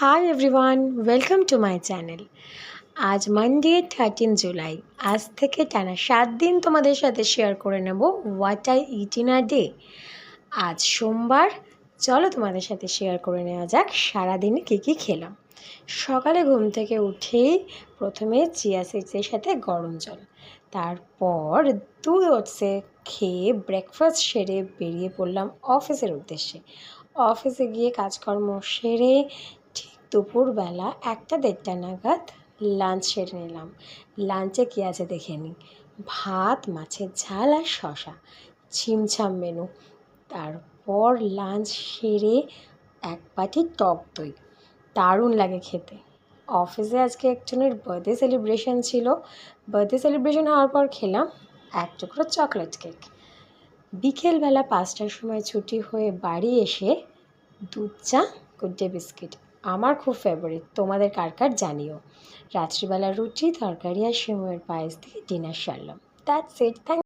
Hi everyone, welcome to my channel. আজ Monday 13 July. আজ থেকে টানা 7 দিন তোমাদের সাথে শেয়ার করে নেব what I it in a day. আজ সোমবার, চলো তোমাদের সাথে শেয়ার করে নেওয়া যাক সারাদিনে কী কী খেলাম। সকালে ঘুম থেকে উঠেই প্রথমে চিয়া সিডসের সাথে গরম জল, তারপর দুধ ওটসে খেয়ে ব্রেকফাস্ট সেরে বেরিয়ে পড়লাম অফিসের উদ্দেশ্যে। অফিসে গিয়ে কাজকর্ম সেরে ঠিক দুপুরবেলা 1-1:30 নাগাদ লাঞ্চ সেরে নিলাম। লাঞ্চে কী আছে দেখে নিই। ভাত, মাছের ঝাল আর শশা, ছিমছাম মেনু। তারপর লাঞ্চ সেরে এক বাটি টক দই, দারুণ লাগে খেতে। অফিসে আজকে একজনের বার্থডে সেলিব্রেশন ছিল। বার্থডে সেলিব্রেশন হওয়ার পর খেলাম এক টুকরো চকলেট কেক। বিকেলবেলা 5টার সময় ছুটি হয়ে বাড়ি এসে দুধ চা, গুড ডে বিস্কিট আমার খুব ফেভারিট, তোমাদের কার কার জানিও। রাত্রিবেলা রুটি, তরকারি আর সিমুয়ের পায়েস দিয়ে ডিনার সারলাম। That's it. থ্যাংক